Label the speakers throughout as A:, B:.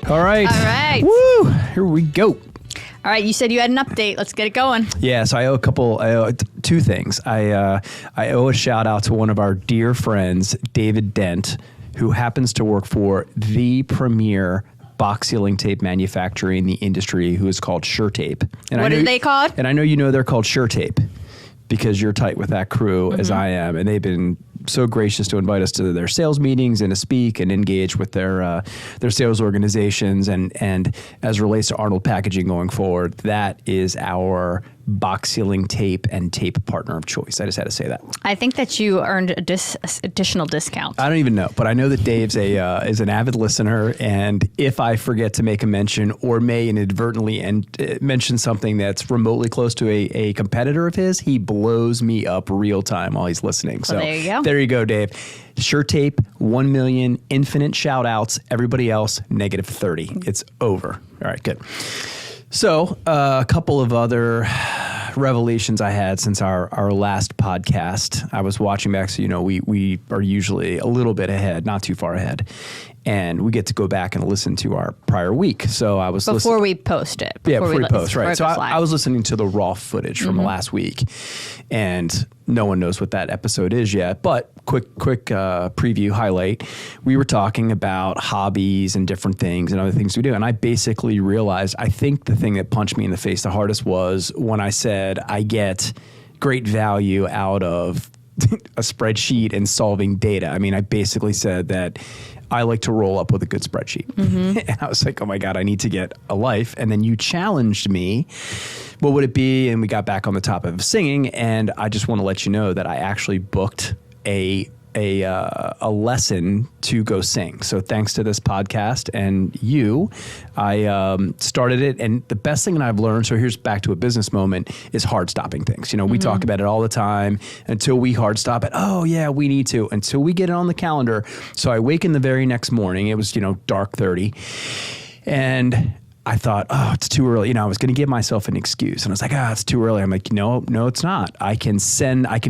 A: All right.
B: All right.
A: Woo! Here we go.
B: All right. You said you had an update. Let's get it going.
A: Yeah, so I owe two things. I owe a shout out to one of our dear friends, David Dent, who happens to work for the premier box sealing tape manufacturer in the industry, who is called SureTape. And
B: What are they called?
A: And I know you know they're called SureTape because you're tight with that crew as I am, and they've been so gracious to invite us to their sales meetings and to speak and engage with their sales organizations. And as relates to Arnold Packaging going forward, that is our box sealing tape and tape partner of choice. I just had to say that.
B: I think that you earned a additional discount.
A: I don't even know, but I know that Dave's is an avid listener, and if I forget to make a mention or may inadvertently mention something that's remotely close to a competitor of his, he blows me up real time while he's listening. So
B: there you go.
A: There you go, Dave. SureTape, 1 million, infinite shout outs. Everybody else, -30. It's over. All right, good. So a couple of other revelations I had since our last podcast. I was watching back, so we are usually a little bit ahead, not too far ahead, and we get to go back and listen to our prior week. So I was
B: before we post it.
A: Before we post, right? So I was listening to the raw footage from last week, and no one knows what that episode is yet. But quick preview highlight. We were talking about hobbies and different things and other things we do, and I basically realized I think the thing that punched me in the face the hardest was when I said I get great value out of a spreadsheet and solving data. I mean, I basically said that I like to roll up with a good spreadsheet. And I was like, oh my God, I need to get a life. And then you challenged me, what would it be? And we got back on the topic of singing. And I just want to let you know that I actually booked a lesson to go sing. So thanks to this podcast and you, I started it. And the best thing that I've learned, so here's back to a business moment, is hard stopping things. We talk about it all the time until we hard stop it. Oh yeah, we need to, until we get it on the calendar. So I wake in the very next morning. It was, dark 30. And I thought, oh, it's too early. I was going to give myself an excuse. And I was like, it's too early. I'm like, no, it's not. I can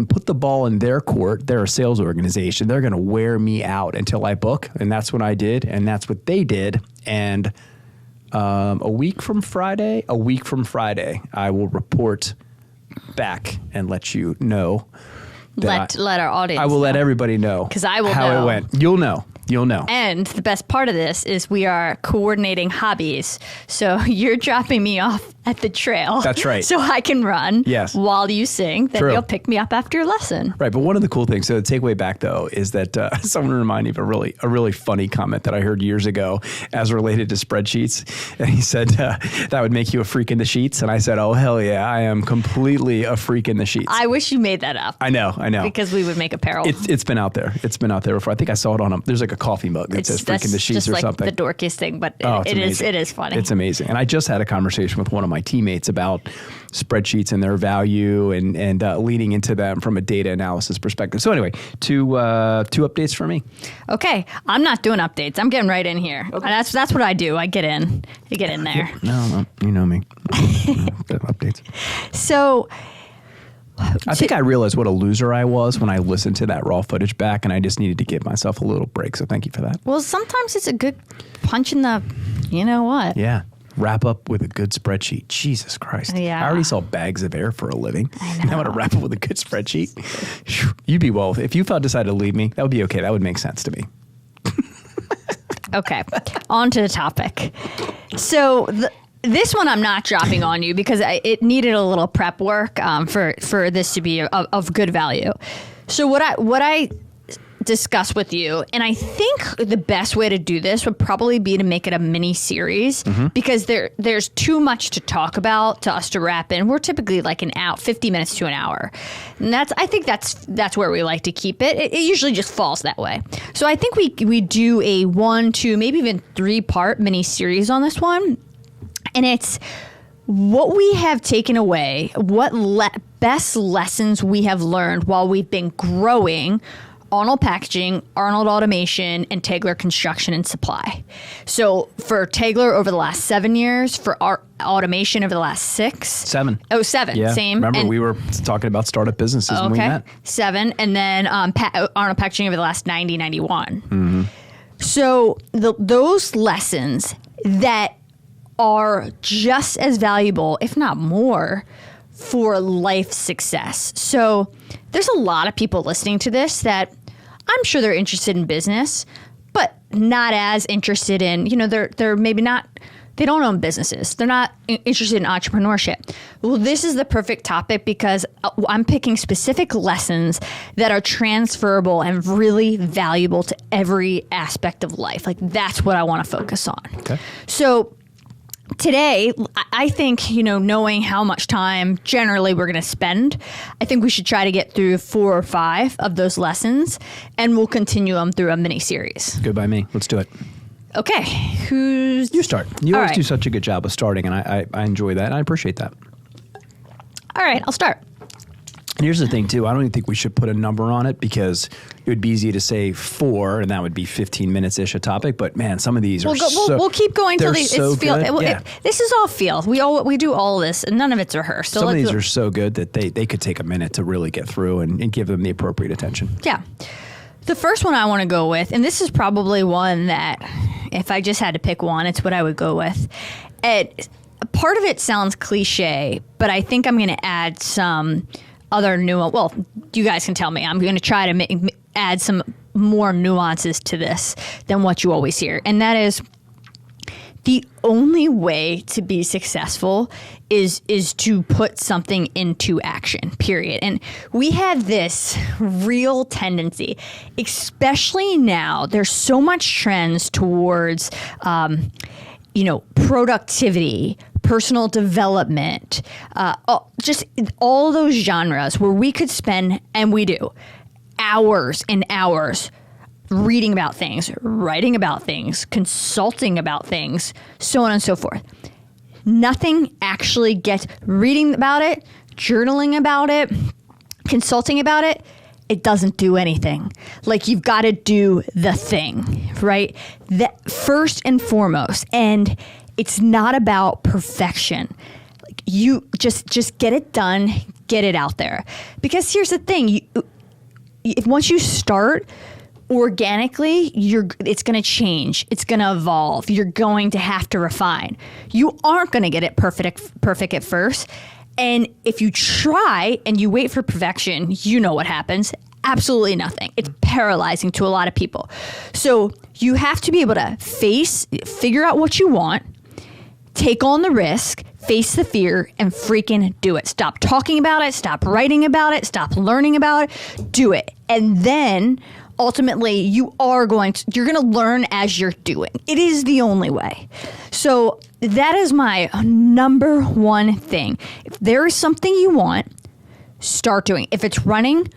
A: put the ball in their court. They're a sales organization. They're going to wear me out until I book. And that's what I did. And that's what they did. And a week from Friday, I will report back and let you know.
B: Let our audience
A: I will let everybody know.
B: Because I will
A: how
B: know.
A: It went. You'll know.
B: And the best part of this is we are coordinating hobbies. So you're dropping me off at the trail.
A: That's right.
B: So I can run while you sing. Then
A: True.
B: you'll pick me up after your lesson.
A: Right. But one of the cool things, so the takeaway back though, is that someone reminded me of a really funny comment that I heard years ago as related to spreadsheets. And he said, that would make you a freak in the sheets. And I said, oh, hell yeah, I am completely a freak in the sheets.
B: I wish you made that up.
A: I know.
B: Because we would make apparel.
A: It's been out there. It's been out there before. I think I saw it there's like a coffee mug that says freak in the sheets or
B: like
A: something.
B: The dorkiest thing, but it is funny.
A: It's amazing. And I just had a conversation with one of my teammates about spreadsheets and their value and leaning into them from a data analysis perspective. So anyway, two updates for me.
B: Okay. I'm not doing updates. I'm getting right in here. Okay. That's what I do. I get in. You get in there.
A: No, you know me. Updates.
B: So
A: I think I realized what a loser I was when I listened to that raw footage back, and I just needed to give myself a little break. So thank you for that.
B: Well, sometimes it's a good punch in the, you know what?
A: Yeah. Wrap up with a good spreadsheet. Jesus Christ.
B: Yeah.
A: I already saw bags of air for a living.
B: I know.
A: Now I want to wrap up with a good spreadsheet. You'd be well. If you decided to leave me, that would be okay. That would make sense to me.
B: Okay. On to the topic. So this one I'm not dropping on you because it needed a little prep work for this to be of good value. So what I discuss with you, and I think the best way to do this would probably be to make it a mini series because there's too much to talk about to us to wrap in. We're typically like 50 minutes to an hour, and I think that's where we like to keep it. It usually just falls that way. So I think we do a 1, 2, maybe even 3-part mini series on this one, and it's what we have taken away, what best lessons we have learned while we've been growing Arnold Packaging, Arnold Automation, and Tegler Construction and Supply. So for Tegler over the last 7 years, for our automation over the last 6.
A: 7.
B: Oh, 7.
A: Yeah.
B: Same.
A: Remember, we were talking about startup businesses when we met.
B: 7. And then Arnold Packaging over the last 91. So those lessons that are just as valuable, if not more, for life success. So there's a lot of people listening to this that I'm sure they're interested in business, but not as interested in, they're maybe not, they don't own businesses. They're not interested in entrepreneurship. Well, this is the perfect topic because I'm picking specific lessons that are transferable and really valuable to every aspect of life. Like, that's what I want to focus on.
A: Okay.
B: So today, I think, knowing how much time generally we're going to spend, I think we should try to get through 4 or 5 of those lessons, and we'll continue them through a mini series.
A: Good by me. Let's do it.
B: Okay.
A: You start. You always
B: right.
A: do such a good job of starting, and I enjoy that, and I appreciate that.
B: All right, I'll start.
A: And here's the thing, too. I don't even think we should put a number on it because it would be easy to say 4, and that would be 15 minutes-ish a topic. But, man, some of these
B: we'll keep going till
A: they're so good.
B: This is all feel. We do all this, and none of it's rehearsed. So
A: some of these are so good that they could take a minute to really get through and give them the appropriate attention.
B: Yeah. The first one I want to go with, and this is probably one that if I just had to pick one, it's what I would go with. Part of it sounds cliche, but I think I'm going to add some other nuance. Well, you guys can tell me. I'm going to try to add some more nuances to this than what you always hear. And that is, the only way to be successful is to put something into action, period. And we have this real tendency, especially now, there's so much trends towards, productivity, personal development, just all those genres where we could spend, and we do, hours and hours reading about things, writing about things, consulting about things, so on and so forth. Nothing actually gets reading about it, journaling about it, consulting about it. It doesn't do anything. Like, you've got to do the thing, right? That first and foremost. And it's not about perfection. Like, you just get it done, get it out there. Because here's the thing, once you start organically, it's going to change. It's going to evolve. You're going to have to refine. You aren't going to get it perfect at first. And if you try and you wait for perfection, you know what happens. Absolutely nothing. It's paralyzing to a lot of people. So you have to be able to figure out what you want, take on the risk, face the fear, and freaking do it. Stop talking about it. Stop writing about it. Stop learning about it. Do it. And then ultimately, you're going to learn as you're doing. It is the only way. So that is my number one thing. If there is something you want, start doing. If it's running,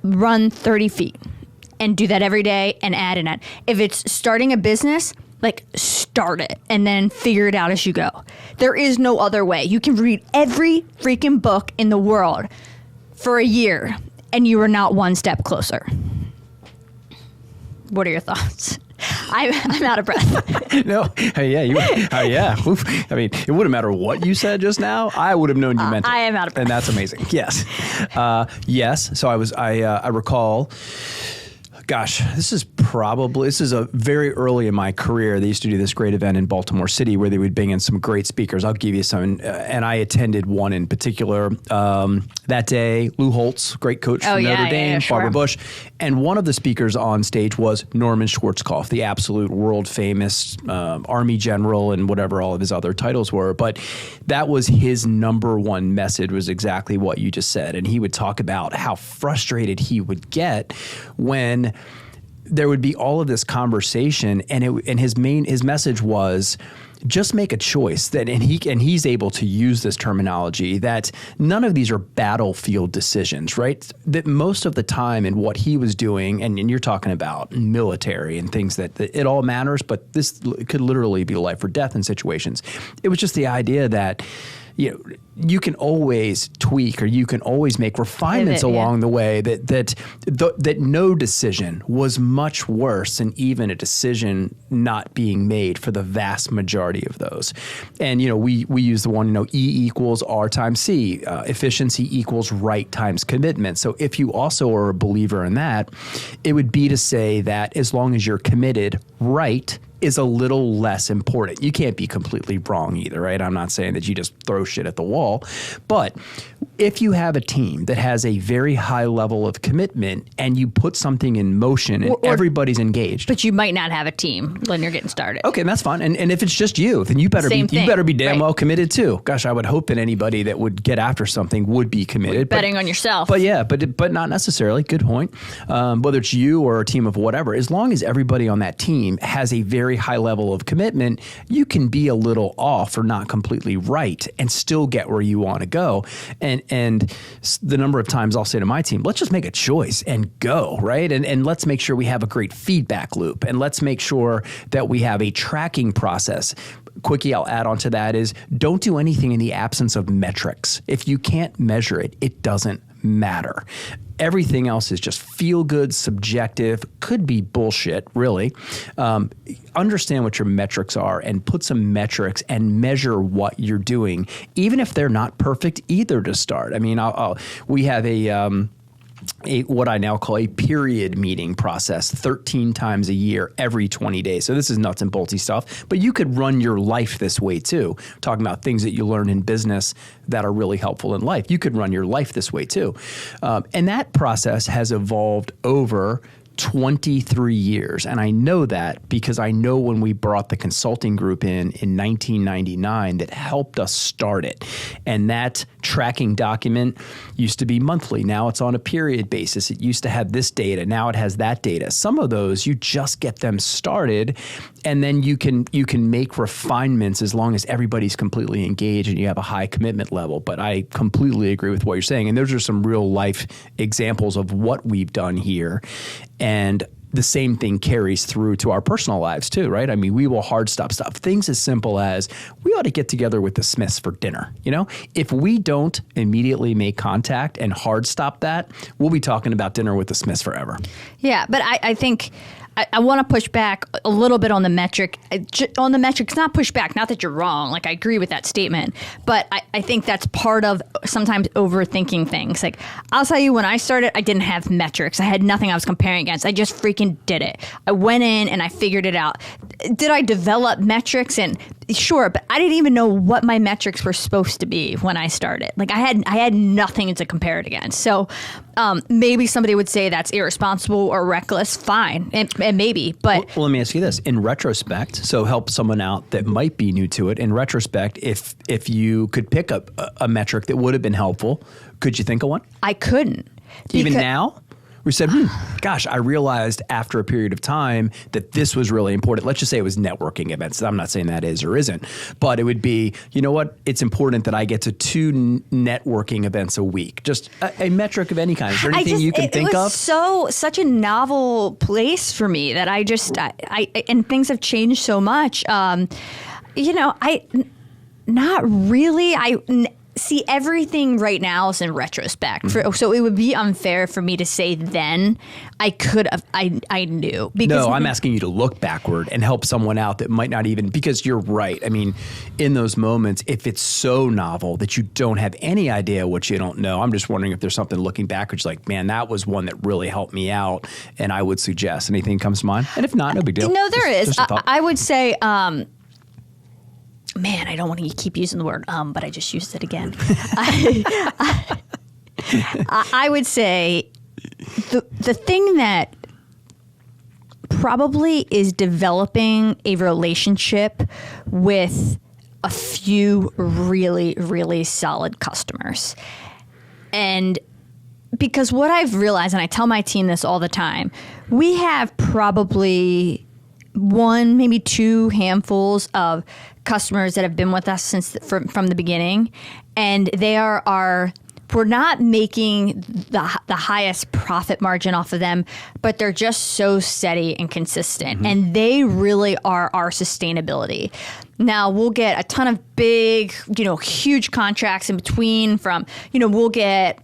B: run 30 feet and do that every day and add and add. If it's starting a business, start it and then figure it out as you go. There is no other way. You can read every freaking book in the world for a year and you are not one step closer. What are your thoughts? I'm out of breath.
A: No, yeah. Oof. I mean, it wouldn't matter what you said just now. I would have known you meant it.
B: I am out of breath,
A: and that's amazing. Yes, yes. So I recall. Gosh, this is a very early in my career. They used to do this great event in Baltimore City where they would bring in some great speakers. I'll give you some, and I attended one in particular that day. Lou Holtz, great coach from Notre Dame,
B: sure.
A: Barbara Bush, and one of the speakers on stage was Norman Schwarzkopf, the absolute world famous Army general and whatever all of his other titles were. But that was his number one message, was exactly what you just said, and he would talk about how frustrated he would get when there would be all of this conversation, and his message was just make a choice. And he's able to use this terminology that none of these are battlefield decisions, right? That most of the time in what he was doing, and you're talking about military and things that it all matters, but this could literally be life or death in situations. It was just the idea that you can always tweak, or you can always make refinements along the way. That no decision was much worse than even a decision not being made for the vast majority of those. And we use the one E equals R times C, efficiency equals right times commitment. So if you also are a believer in that, it would be to say that as long as you're committed, right is a little less important. You can't be completely wrong either, right? I'm not saying that you just throw shit at the wall, but if you have a team that has a very high level of commitment and you put something in motion and everybody's engaged.
B: But you might not have a team when you're getting started.
A: Okay, and that's fine. And if it's just you, then you better be damn well committed too. Gosh, I would hope that anybody that would get after something would be committed.
B: Betting on yourself.
A: But yeah, but not necessarily. Good point. Whether it's you or a team of whatever, as long as everybody on that team has a very high level of commitment, you can be a little off or not completely right and still get where you want to go. And the number of times I'll say to my team, let's just make a choice and go, right? And let's make sure we have a great feedback loop, and let's make sure that we have a tracking process. Quickie, I'll add on to that is don't do anything in the absence of metrics. If you can't measure it, it doesn't matter. Everything else is just feel good, subjective, could be bullshit, really. Understand what your metrics are and put some metrics and measure what you're doing, even if they're not perfect either to start. I mean, we have a what I now call a period meeting process 13 times a year, every 20 days. So this is nuts and bolty stuff, but you could run your life this way too. Talking about things that you learn in business that are really helpful in life. You could run your life this way too. And that process has evolved over 23 years. And I know that because I know when we brought the consulting group in 1999 that helped us start it. And that tracking document used to be monthly. Now it's on a period basis. It used to have this data. Now it has that data. Some of those, you just get them started and then you can make refinements as long as everybody's completely engaged and you have a high commitment level. But I completely agree with what you're saying. And those are some real life examples of what we've done here. And the same thing carries through to our personal lives too, right? I mean, we will hard stop stuff. Things as simple as we ought to get together with the Smiths for dinner. You know, if we don't immediately make contact and hard stop that, we'll be talking about dinner with the Smiths forever.
B: Yeah, but I think I want to push back a little bit on the metric. On the metrics, not push back, not that you're wrong. Like, I agree with that statement. But I think that's part of sometimes overthinking things. Like, I'll tell you, when I started, I didn't have metrics. I had nothing I was comparing against. I just freaking did it. I went in and I figured it out. Did I develop metrics? And sure, but I didn't even know what my metrics were supposed to be when I started. Like, I had nothing to compare it against. So maybe somebody would say that's irresponsible or reckless. Fine. And maybe, but...
A: Well, let me ask you this. In retrospect, so help someone out that might be new to it. In retrospect, if you could pick up a metric that would have been helpful, could you think of one?
B: I couldn't.
A: Even now? We said, gosh, I realized after a period of time that this was really important. Let's just say it was networking events. I'm not saying that is or isn't, but it would be, you know what? It's important that I get to 2 networking events a week. Just a metric of any kind. Is there anything you can think of?
B: It was such a novel place for me that and things have changed so much. Not really. See, everything right now is in retrospect. So it would be unfair for me to say then I could have, I knew. Because
A: no, I'm asking you to look backward and help someone out that might not even, because you're right. I mean, in those moments, if it's so novel that you don't have any idea what you don't know, I'm just wondering if there's something looking backwards like, man, that was one that really helped me out and I would suggest. Anything comes to mind? And if not, no big deal.
B: No, there is. I would say... Man, I don't want to keep using the word but I just used it again. I would say the thing that probably is developing a relationship with a few really, really solid customers. And because what I've realized, and I tell my team this all the time, we have probably 1, maybe 2 handfuls of customers that have been with us from the beginning, and we're not making the highest profit margin off of them, but they're just so steady and consistent, and they really are our sustainability. Now, we'll get a ton of big, huge contracts in between we'll get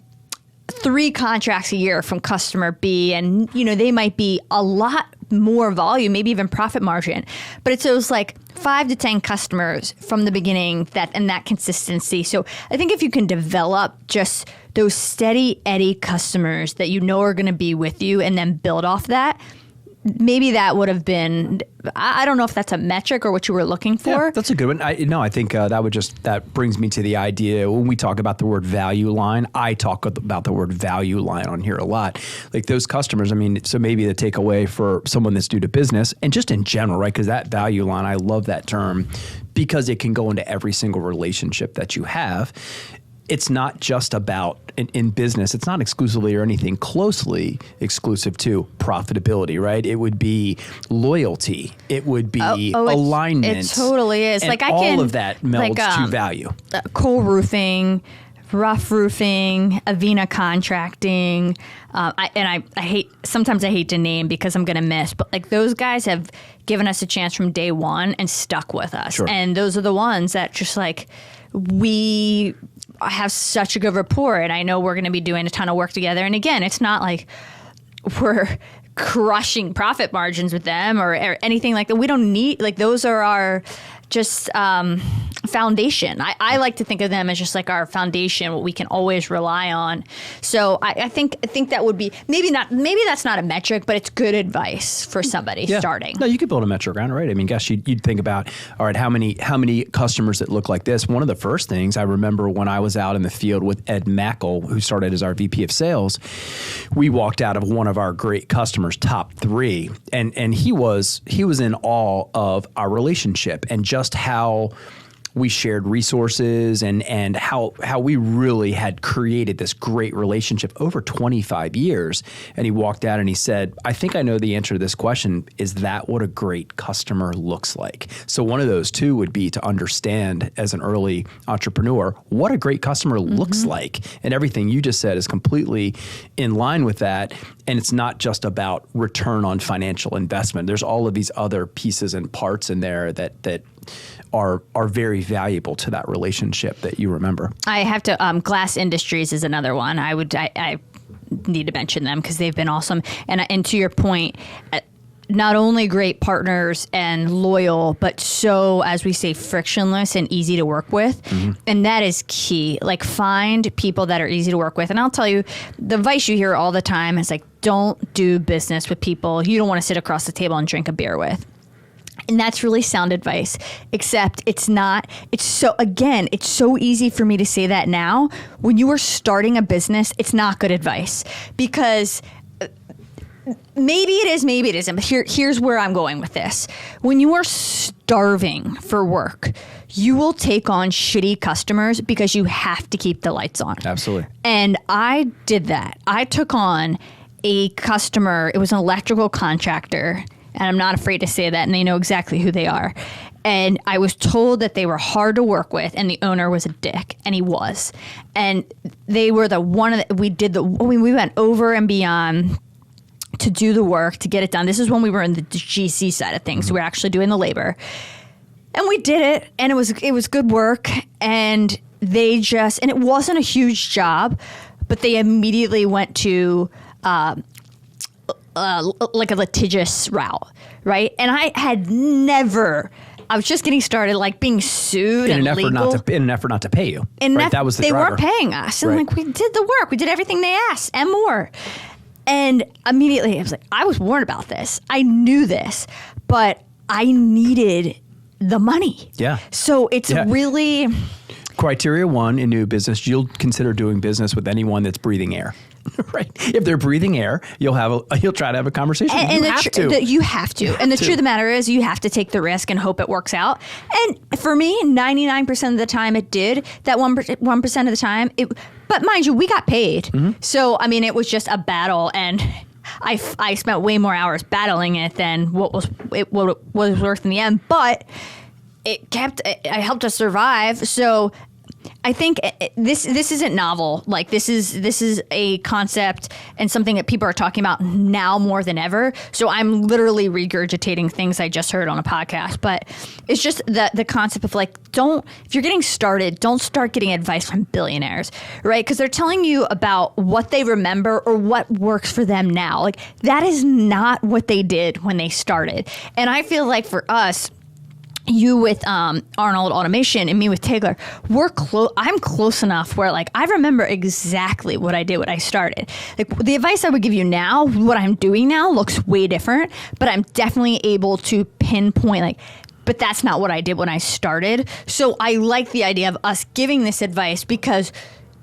B: 3 contracts a year from customer B, and they might be a lot more volume, maybe even profit margin, but it's those like 5 to 10 customers from the beginning and that consistency. So I think if you can develop just those steady Eddie customers that are going to be with you and then build off that, maybe that would have been, I don't know if that's a metric or what you were looking for.
A: Yeah, that's a good one. I think that brings me to the idea when we talk about the word value line. I talk about the word value line on here a lot. Like those customers, I mean, so maybe the takeaway for someone that's new to business and just in general, right? Because that value line, I love that term because it can go into every single relationship that you have. It's not just about, in business, it's not exclusively or anything closely exclusive to profitability, right? It would be loyalty. It would be alignment.
B: It totally is.
A: And
B: like
A: all of that melds to value.
B: Cool roofing, rough roofing, Avena contracting. I hate, sometimes I hate to name because I'm going to miss, but like those guys have given us a chance from day one and stuck with us.
A: Sure.
B: And those are the ones that just like, we have such a good rapport, and I know we're going to be doing a ton of work together. And again, it's not like we're crushing profit margins with them or anything like that. We don't need, like, those are our just foundation. I like to think of them as just like our foundation, what we can always rely on. So I think that would be maybe that's not a metric, but it's good advice for somebody starting.
A: No, you could build a metric around it, right? I mean, gosh, you'd think about, all right, how many customers that look like this? One of the first things I remember when I was out in the field with Ed Mackel, who started as our VP of sales, we walked out of one of our great customers, top 3, and he was in awe of our relationship and just how we shared resources and how we really had created this great relationship over 25 years. And he walked out and he said, I think I know the answer to this question. Is that what a great customer looks like? So one of those two would be to understand as an early entrepreneur what a great customer looks like. And everything you just said is completely in line with that. And it's not just about return on financial investment. There's all of these other pieces and parts in there that are very valuable to that relationship that you remember.
B: I have to, Glass Industries is another one. I need to mention them because they've been awesome. And to your point, not only great partners and loyal, but so, as we say, frictionless and easy to work with. And that is key. Like, find people that are easy to work with. And I'll tell you, the advice you hear all the time is like, don't do business with people you don't want to sit across the table and drink a beer with. And that's really sound advice, except it's not. It's so easy for me to say that now. When you are starting a business, it's not good advice because maybe it is, maybe it isn't. But here's where I'm going with this. When you are starving for work, you will take on shitty customers because you have to keep the lights on.
A: Absolutely.
B: And I did that. I took on a customer. It was an electrical contractor. And I'm not afraid to say that, and they know exactly who they are. And I was told that they were hard to work with, and the owner was a dick, and he was. And they were we went over and beyond to do the work, to get it done. This is when we were in the GC side of things. So we were actually doing the labor. And we did it, and it was good work. And and it wasn't a huge job, but they immediately went to like a litigious route, right? And I was just getting started, like being sued
A: in
B: and
A: an effort not to pay you. Right? That was the driver.
B: They weren't paying us, and
A: right.
B: like we did the work, we did everything they asked and more. And immediately I was like, I was warned about this. I knew this, but I needed the money.
A: Yeah.
B: So it's really
A: criteria 1 in new business. You'll consider doing business with anyone that's breathing air. Right. If they're breathing air, you'll try to have a conversation. And you have to.
B: You have to. And the truth of the matter is, you have to take the risk and hope it works out. And for me, 99% of the time it did. That 1% of the time, but mind you, we got paid. So I mean, it was just a battle, and I spent way more hours battling it than what was worth in the end. But it helped us survive. So I think this isn't novel. Like, this is a concept and something that people are talking about now more than ever. So I'm literally regurgitating things I just heard on a podcast. But it's just the concept of like, if you're getting started, don't start getting advice from billionaires, right? Because they're telling you about what they remember or what works for them now. Like, that is not what they did when they started. And I feel like for us, you with Arnold Automation and me with Tigler, I'm close enough where like I remember exactly what I did when I started. Like the advice I would give you now, what I'm doing now looks way different, but I'm definitely able to pinpoint like, but that's not what I did when I started. So I like the idea of us giving this advice because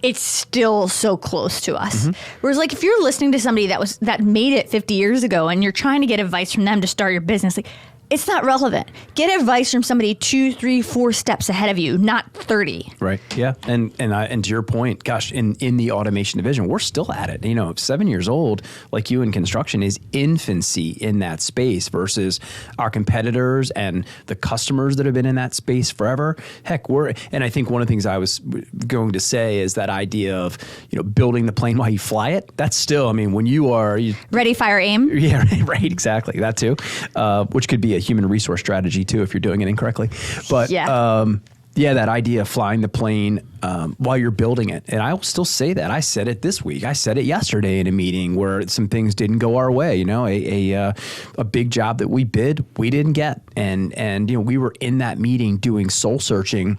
B: it's still so close to us. Whereas like if you're listening to somebody that made it 50 years ago and you're trying to get advice from them to start your business, like it's not relevant. Get advice from somebody 2, 3, 4 steps ahead of you, not 30.
A: Right. Yeah. And to your point, gosh, in the automation division, we're still at it. 7 years old, like you in construction, is infancy in that space versus our competitors and the customers that have been in that space forever. Heck, and I think one of the things I was going to say is that idea of, building the plane while you fly it. That's still, when you are
B: ready, fire, aim.
A: Yeah, right. Exactly. That too, which could be a human resource strategy too if you're doing it incorrectly. But that idea of flying the plane while you're building it. And I will still say that. I said it this week. I said it yesterday in a meeting where some things didn't go our way. A big job that we bid, we didn't get. And we were in that meeting doing soul searching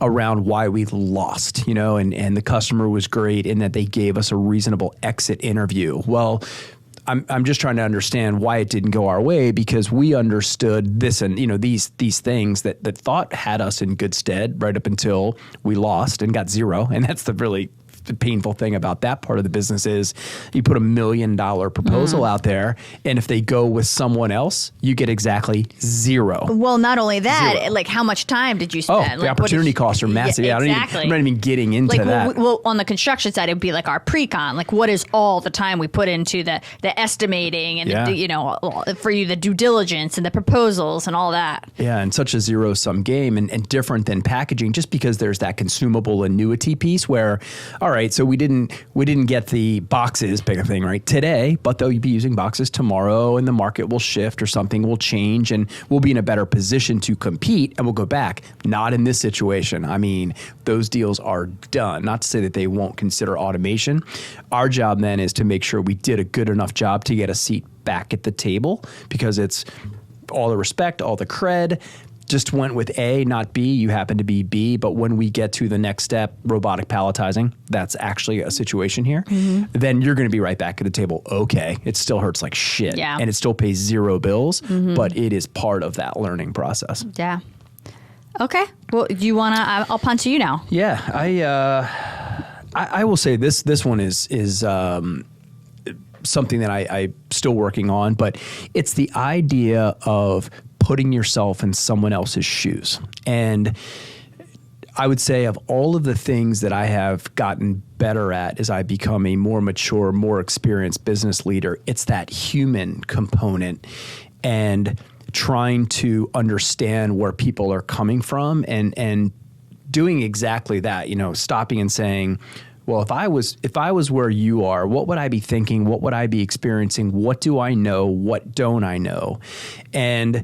A: around why we lost, and the customer was great in that they gave us a reasonable exit interview. Well, I'm just trying to understand why it didn't go our way, because we understood this and these things that thought had us in good stead right up until we lost and got zero. And that's the really painful thing about that part of the business is you put $1 million proposal out there, and if they go with someone else, you get exactly zero.
B: Well, not only that, like how much time did you spend?
A: The opportunity costs are massive.
B: Yeah, exactly.
A: I'm not even getting into that.
B: Well, on the construction side, it would be like our pre-con. Like what is all the time we put into the estimating and for you the due diligence and the proposals and all that. Yeah,
A: and such a zero-sum game and different than packaging, just because there's that consumable annuity piece where, all right, so we didn't get the boxes big thing right today, but they'll be using boxes tomorrow, and the market will shift or something will change, and we'll be in a better position to compete, and we'll go back. Not in this situation. Those deals are done. Not to say that they won't consider automation. Our job then is to make sure we did a good enough job to get a seat back at the table, because it's all the respect, all the cred. Just went with A, not B. You happen to be B. But when we get to the next step, robotic palletizing, that's actually a situation here. Then you're going to be right back at the table. Okay, it still hurts like shit.
B: Yeah.
A: And it still pays zero bills, but it is part of that learning process.
B: Yeah. Okay. Well, do you want to, I'll punt to you now.
A: Yeah. I will say this one is something that I'm still working on, but it's the idea of putting yourself in someone else's shoes. And I would say of all of the things that I have gotten better at as I become a more mature, more experienced business leader, it's that human component and trying to understand where people are coming from and doing exactly that, stopping and saying, well, if I was where you are, what would I be thinking? What would I be experiencing? What do I know? What don't I know? And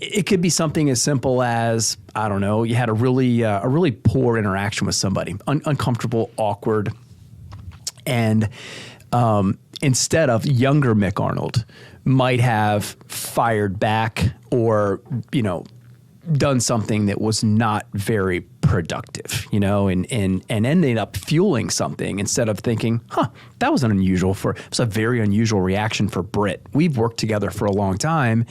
A: it could be something as simple as, I don't know, you had a really poor interaction with somebody, uncomfortable, awkward, and instead of younger Mick Arnold might have fired back or done something that was not very productive, and ended up fueling something instead of thinking, that was a very unusual reaction for Britt. We've worked together for a long time.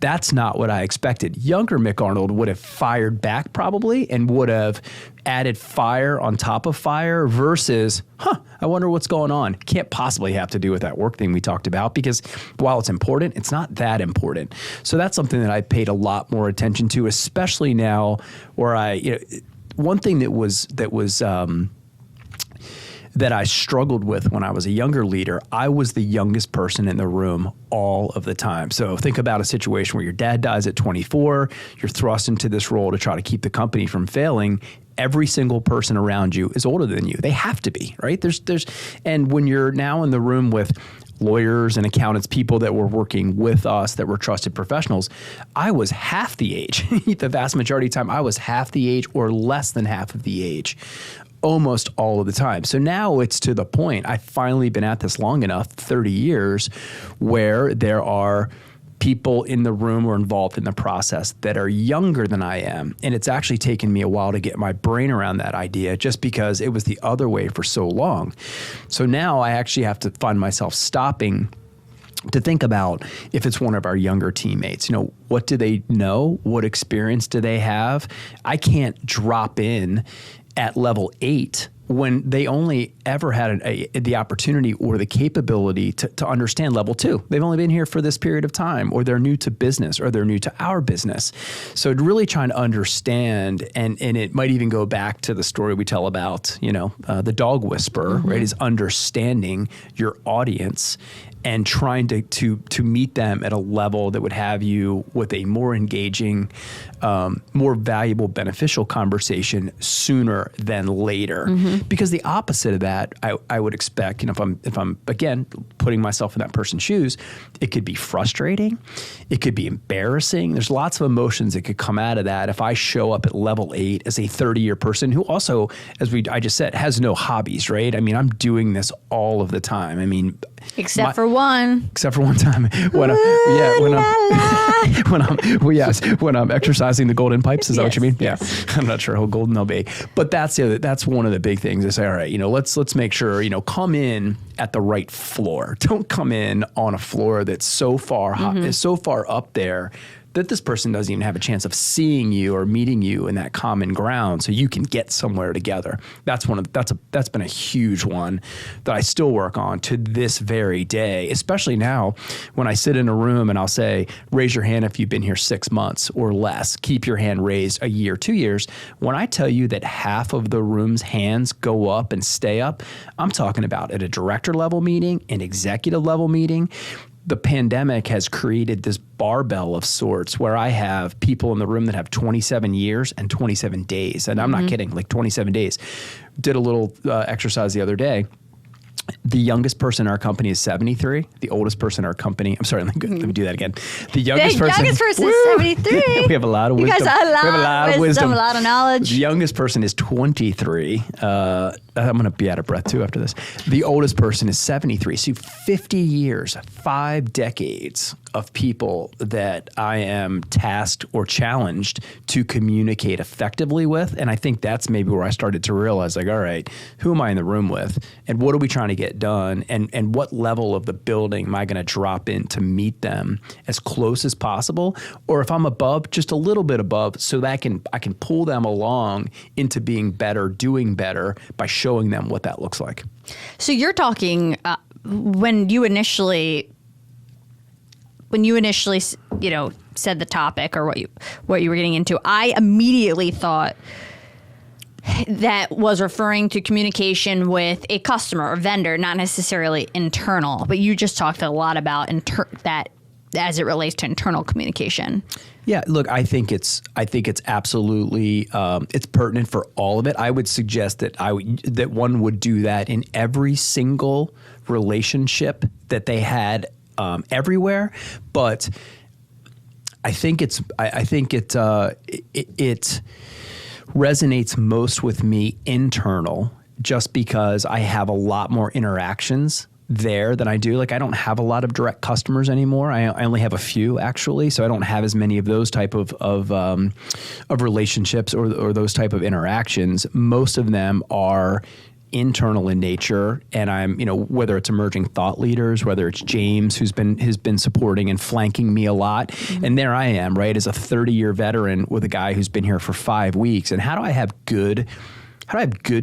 A: That's not what I expected. Younger Mick Arnold would have fired back probably and would have added fire on top of fire versus, I wonder what's going on. Can't possibly have to do with that work thing we talked about, because while it's important, it's not that important. So that's something that I paid a lot more attention to, especially now where one thing that I struggled with when I was a younger leader, I was the youngest person in the room all of the time. So think about a situation where your dad dies at 24, you're thrust into this role to try to keep the company from failing. Every single person around you is older than you. They have to be, right? And when you're now in the room with lawyers and accountants, people that were working with us, that were trusted professionals, I was half the age. The vast majority of the time, I was half the age or less than half of the age. Almost all of the time. So now it's to the point, I've finally been at this long enough, 30 years, where there are people in the room or involved in the process that are younger than I am. And it's actually taken me a while to get my brain around that idea just because it was the other way for so long. So now I actually have to find myself stopping to think about if it's one of our younger teammates, what do they know? What experience do they have? I can't drop in at level 8 when they only ever had the opportunity or the capability to understand level 2. They've only been here for this period of time, or they're new to business, or they're new to our business. So really trying to understand, and it might even go back to the story we tell about, the dog whisperer, right, is understanding your audience and trying to meet them at a level that would have you with a more engaging, more valuable, beneficial conversation sooner than later. Because the opposite of that, I would expect, if I'm again putting myself in that person's shoes, it could be frustrating, it could be embarrassing. There's lots of emotions that could come out of that if I show up at level 8 as a 30-year person who also, I just said, has no hobbies, right? I mean, I'm doing this all of the time. I mean,
B: except for one
A: time when I'm exercising the golden pipes. Is that what you mean?
B: Yes.
A: Yeah. I'm not sure how golden they'll be, but that's one of the big things. Is say, all right, let's make sure, come in at the right floor. Don't come in on a floor that's so far is so far up there that this person doesn't even have a chance of seeing you or meeting you in that common ground, so you can get somewhere together. That's been a huge one that I still work on to this very day, especially now when I sit in a room and I'll say, raise your hand if you've been here 6 months or less. Keep your hand raised a year, 2 years. When I tell you that half of the room's hands go up and stay up, I'm talking about at a director level meeting, an executive level meeting. The pandemic has created this barbell of sorts where I have people in the room that have 27 years and 27 days. And I'm not kidding, like 27 days. Did a little exercise the other day. The youngest person in our company is 73. The oldest person in our company, I'm sorry, let me do that again. The youngest person
B: is 73.
A: We have a lot of wisdom.
B: You guys have a lot of wisdom, a lot of knowledge.
A: The youngest person is 23. I'm going to be out of breath too after this. The oldest person is 73. So 50 years, 5 decades of people that I am tasked or challenged to communicate effectively with. And I think that's maybe where I started to realize, like, all right, who am I in the room with? And what are we trying to get done? And what level of the building am I going to drop in to meet them as close as possible? Or if I'm above, just a little bit above, so that I can pull them along into being better, doing better by showing them what that looks like.
B: So you're talking when you initially said the topic or what you were getting into, I immediately thought that was referring to communication with a customer or vendor, not necessarily internal. But you just talked a lot about that as it relates to internal communication.
A: Yeah, look, I think it's absolutely it's pertinent for all of it. I would suggest that that one would do that in every single relationship that they had everywhere. But I think it resonates most with me internal, just because I have a lot more interactions there than I do. Like, I don't have a lot of direct customers anymore. I only have a few, actually. So I don't have as many of those type of relationships or those type of interactions. Most of them are internal in nature, and I'm, whether it's emerging thought leaders, whether it's James, has been supporting and flanking me a lot. Mm-hmm. And there I am, right, as a 30-year veteran with a guy who's been here for 5 weeks. And how do I have good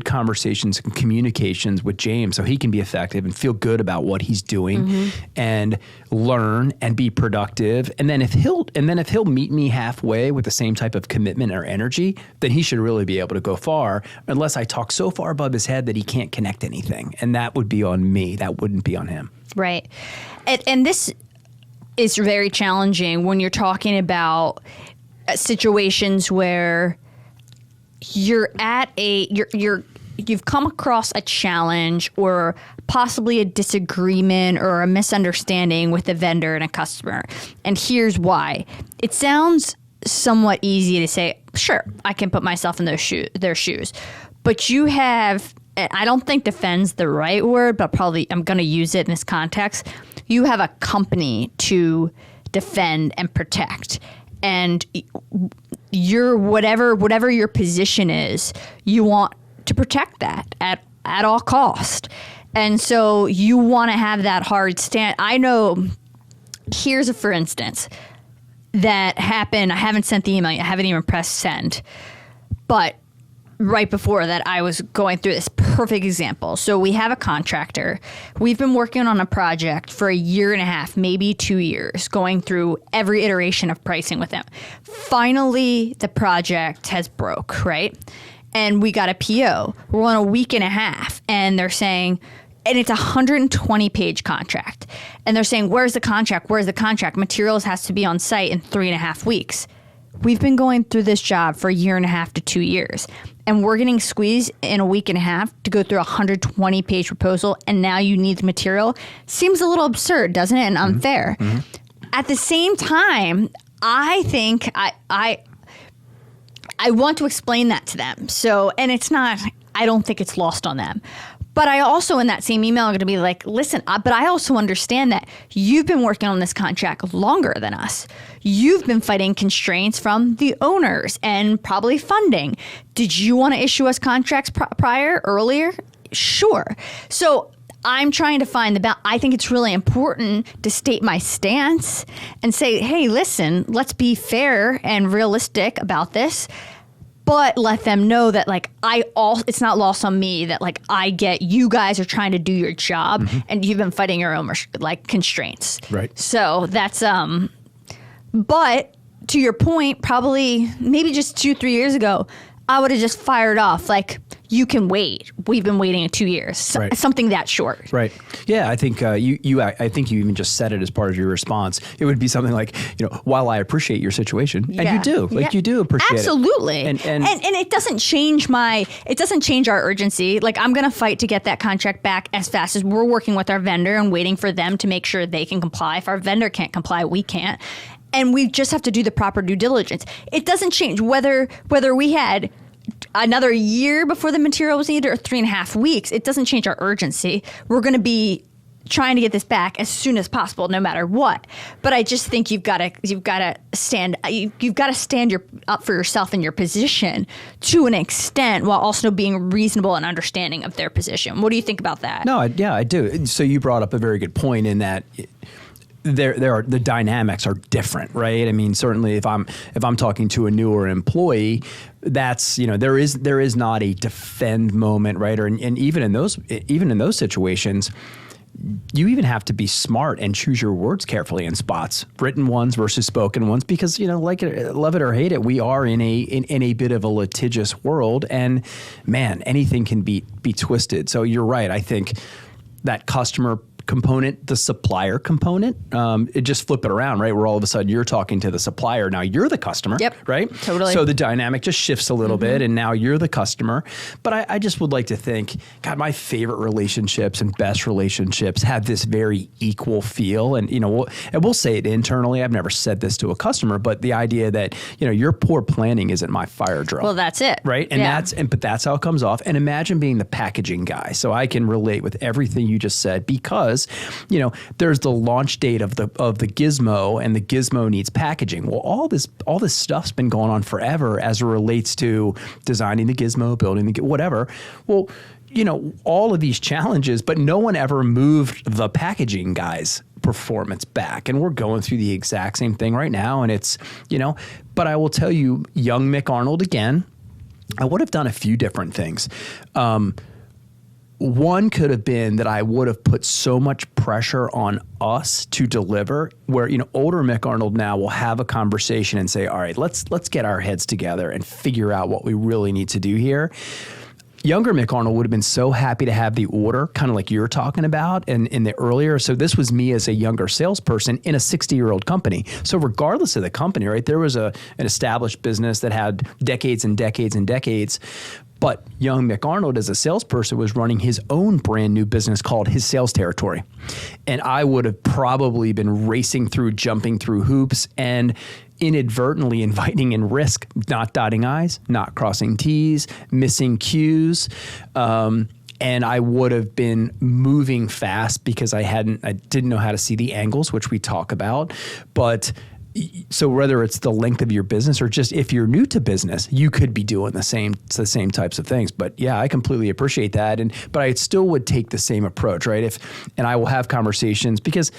A: conversations and communications with James so he can be effective and feel good about what he's doing and learn and be productive? And then if he'll meet me halfway with the same type of commitment or energy, then he should really be able to go far, unless I talk so far above his head that he can't connect anything. And that would be on me. That wouldn't be on him. Right.
B: And this is very challenging when you're talking about situations where you've come across a challenge or possibly a disagreement or a misunderstanding with a vendor and a customer. And here's why. It sounds somewhat easy to say, sure, I can put myself in their shoes. But you have, I don't think defend's the right word, but probably I'm going to use it in this context. You have a company to defend, and protect. And your whatever your position is, you want to protect that at all cost. And so you want to have that hard stand. I know, here's a for instance that happened. I haven't sent the email. I haven't even pressed send. But right before that, I was going through this perfect example. So we have a contractor. We've been working on a project for 1.5 years, maybe 2 years, going through every iteration of pricing with them. Finally, the project has broke, right? And we got a PO. We're on 1.5 weeks, and they're saying, and it's a 120-page contract. And they're saying, where's the contract? Where's the contract? Materials has to be on site in 3.5 weeks. We've been going through this job for 1.5 years to 2 years, and we're getting squeezed in 1.5 weeks to go through a 120-page proposal, and now you need the material. Seems a little absurd, doesn't it? And unfair. Mm-hmm. At the same time, I think I want to explain that to them. So, and it's not, I don't think it's lost on them. But I also, in that same email, I'm going to be like, listen, but I also understand that you've been working on this contract longer than us. You've been fighting constraints from the owners and probably funding. Did you want to issue us contracts earlier? Sure. So I'm trying to find the balance. I think it's really important to state my stance and say, hey, listen, let's be fair and realistic about this. But let them know that, like, it's not lost on me that, like, I get you guys are trying to do your job, mm-hmm. and you've been fighting your own, like, constraints.
A: Right.
B: So that's, but to your point, probably maybe just 2-3 years ago, I would have just fired off, like, you can wait. We've been waiting 2 years. Right. Something that short.
A: Right. Yeah, I think I think you even just said it as part of your response. It would be something like, while I appreciate your situation, and you do, you do appreciate
B: Absolutely.
A: it.
B: And it doesn't change our urgency. Like, I'm going to fight to get that contract back as fast as we're working with our vendor and waiting for them to make sure they can comply. If our vendor can't comply, we can't. And we just have to do the proper due diligence. It doesn't change whether we had another year before the material was needed or 3.5 weeks. It doesn't change our urgency. We're going to be trying to get this back as soon as possible, no matter what. But I just think you've got to stand up for yourself and your position to an extent, while also being reasonable and understanding of their position. What do you think about that?
A: No, I do. So you brought up a very good point in that. The dynamics are different, right? I mean, certainly if I'm talking to a newer employee, that's, there is not a defend moment, right? And even in those situations, you even have to be smart and choose your words carefully in spots, written ones versus spoken ones, because, like love it or hate it, we are in a bit of a litigious world, and man, anything can be twisted. So you're right. I think that customer component, the supplier component, it just flip it around, right? Where all of a sudden you're talking to the supplier. Now you're the customer, right?
B: Totally.
A: So the dynamic just shifts a little bit, and now you're the customer. But I just would like to think, God, my favorite relationships and best relationships have this very equal feel. And, we'll say it internally. I've never said this to a customer, but the idea that, your poor planning isn't my fire drill.
B: Well, that's it.
A: Right. And but that's how it comes off. And imagine being the packaging guy. So I can relate with everything you just said, because there's the launch date of the gizmo, and the gizmo needs packaging. Well, all this stuff's been going on forever as it relates to designing the gizmo, building the whatever. Well, all of these challenges, but no one ever moved the packaging guy's performance back. And we're going through the exact same thing right now. And it's, but I will tell you, young Mick Arnold again, I would have done a few different things. One could have been that I would have put so much pressure on us to deliver, where, older Mick Arnold now will have a conversation and say, all right, let's get our heads together and figure out what we really need to do here. Younger Mick Arnold would have been so happy to have the order, kind of like you're talking about in the earlier. So this was me as a younger salesperson in a 60-year-old company. So regardless of the company, right, there was an established business that had decades and decades and decades. But young Mick Arnold, as a salesperson, was running his own brand new business called his sales territory. And I would have probably been racing through, jumping through hoops, and inadvertently inviting in risk, not dotting I's, not crossing T's, missing Q's. and I would have been moving fast because I didn't know how to see the angles, which we talk about. But so whether it's the length of your business or just if you're new to business, you could be doing the same types of things. But yeah, I completely appreciate that. But I still would take the same approach, right? And I will have conversations because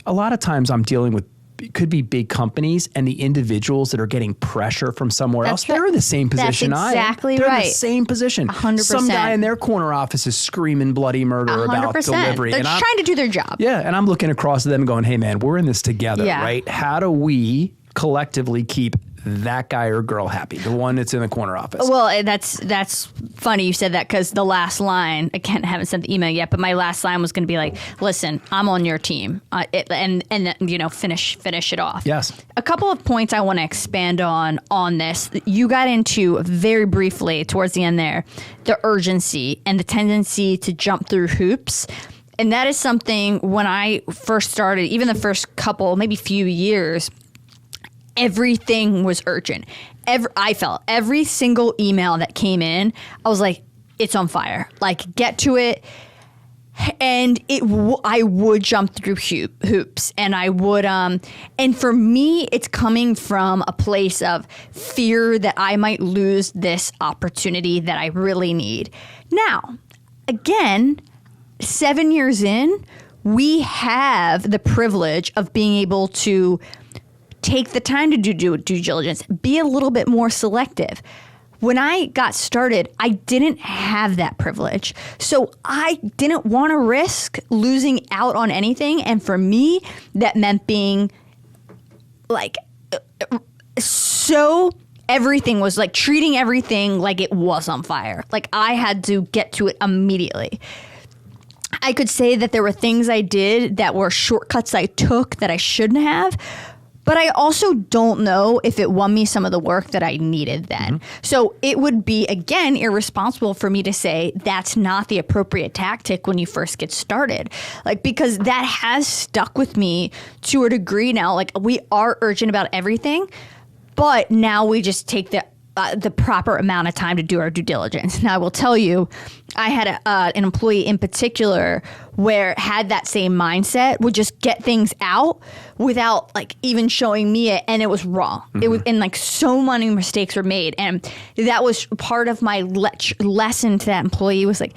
A: a lot of times I'm dealing with, it could be big companies and the individuals that are getting pressure from somewhere else. They're in the same position
B: That's exactly
A: They're
B: right.
A: in the same position.
B: 100%.
A: Some guy in their corner office is screaming bloody murder about delivery.
B: They're just trying to do their job.
A: Yeah, and I'm looking across at them going, hey man, we're in this together, right? How do we collectively keep that guy or girl happy, the one that's in the corner office?
B: Well, that's funny you said that, because the last line, again, I haven't sent the email yet, but my last line was going to be like, listen, I'm on your team, and you know, finish it off.
A: Yes.
B: A couple of points I want to expand on this. You got into very briefly towards the end there, the urgency and the tendency to jump through hoops. And that is something when I first started, even the first couple, maybe few years, everything was urgent. I felt every single email that came in, I was like, it's on fire. Like, get to it. And I would jump through hoops, and I would, and for me, it's coming from a place of fear that I might lose this opportunity that I really need. Now, again, 7 years in, we have the privilege of being able to take the time to do due diligence, be a little bit more selective. When I got started, I didn't have that privilege. So I didn't want to risk losing out on anything. And for me, that meant being like, so everything was like treating everything like it was on fire. Like I had to get to it immediately. I could say that there were things I did that were shortcuts I took that I shouldn't have. But I also don't know if it won me some of the work that I needed then. Mm-hmm. So it would be, again, irresponsible for me to say that's not the appropriate tactic when you first get started. Like, because that has stuck with me to a degree now. Like, we are urgent about everything, but now we just take the proper amount of time to do our due diligence. Now, I will tell you, I had an employee in particular where had that same mindset, would just get things out without like even showing me it, and it was wrong. Mm-hmm. It was, and like so many mistakes were made, and that was part of my lesson to that employee was like,